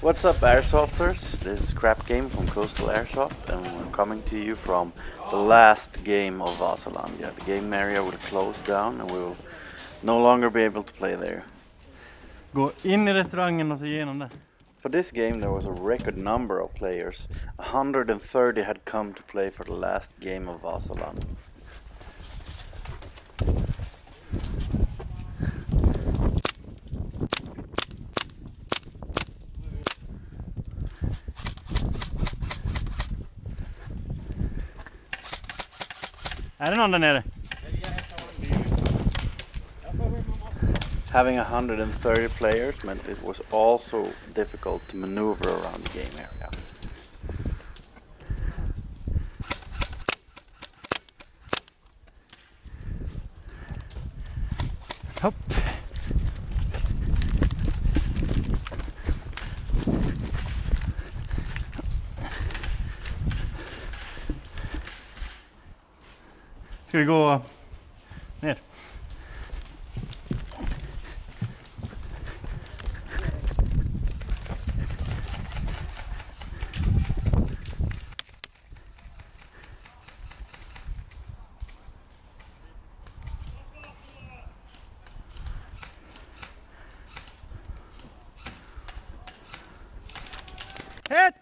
What's up, Airsofters? This is Crap Game from Coastal Airsoft, and we're coming to you from the last game of Wasalandia. The game area will close down and we will no longer be able to play there. Gå in i restaurangen och så igenom det. For this game there was a record number of players. 130 had come to play for the last game of Wasalandia. Är det någon där nere? Having 130 players meant it was also difficult to maneuver around the game area. Hopp. Ska vi gå ner? Hit!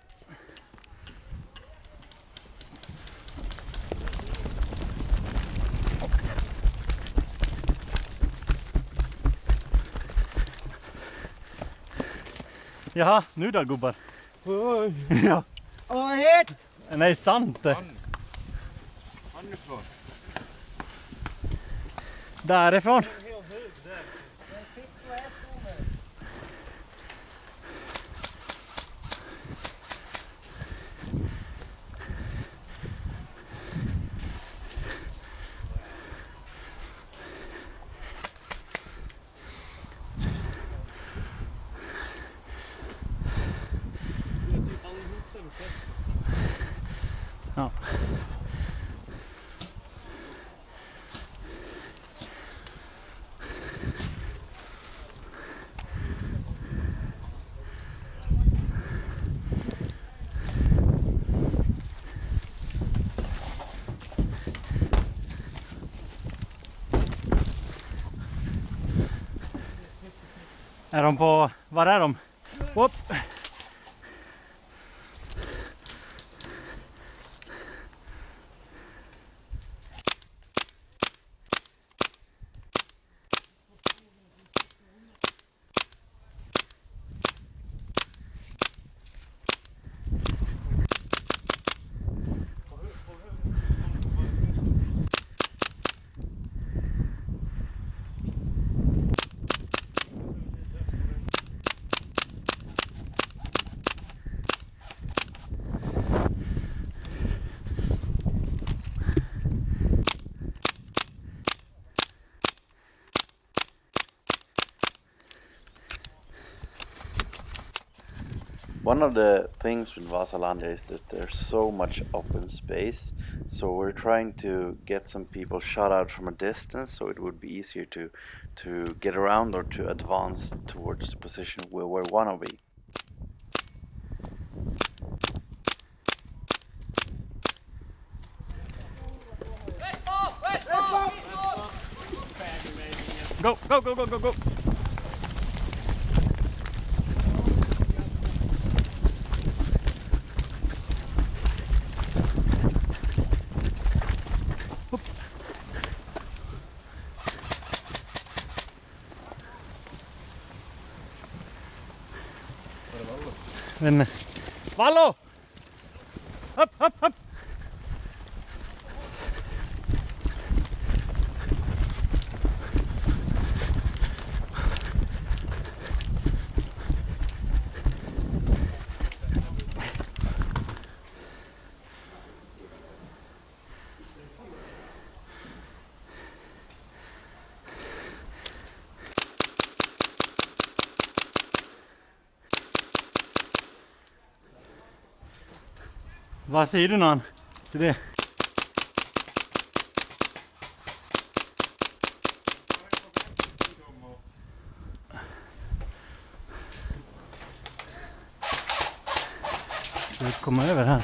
Jaha, nu då gubbar. Oj! Ja. Åh, hit! Nej, sant det. Han ifrån. Därifrån. Ja. Är de på... Var är de? Upp! One of the things with Wasalandia is that there's so much open space, so we're trying to get some people shot out from a distance so it would be easier to get around or to advance towards the position where we want to be. Go, go, go, go, go, go! Men... Vallo! Upp, upp, upp! Vad säger du någon till det? Ska vi komma över här?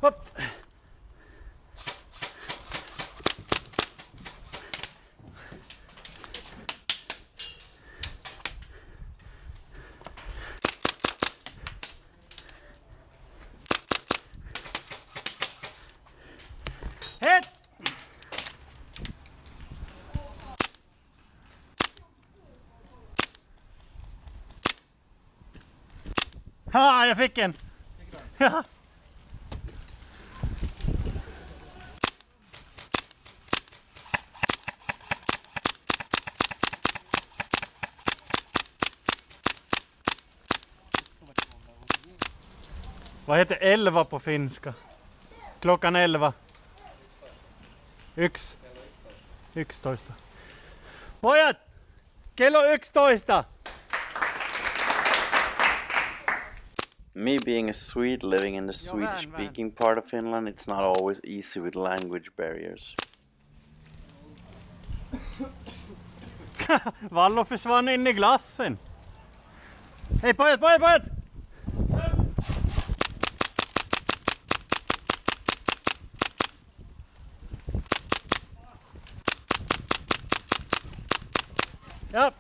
Hopp! Hit! Ha, jag fick en! Ja. Vad heter 11 på finska? Klockan 11. Yks. 11. Pojat! Kello 11! Me being a Swede living in the Swedish-speaking part of Finland, it's not always easy with language barriers. Vallo försvann in i glassen. Hej pojat, pojat, pojat! Ja.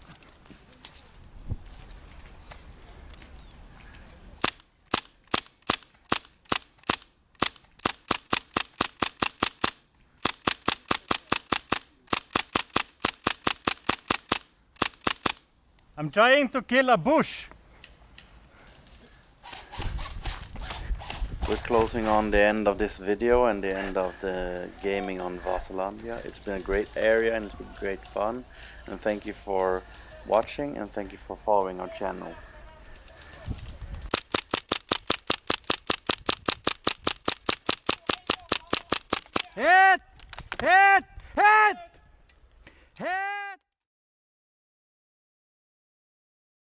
I'm trying to kill a bush. We're closing on the end of this video and the end of the gaming on Wasalandia. It's been a great area and it's been great fun. And thank you for watching and thank you for following our channel. Hit! Hit!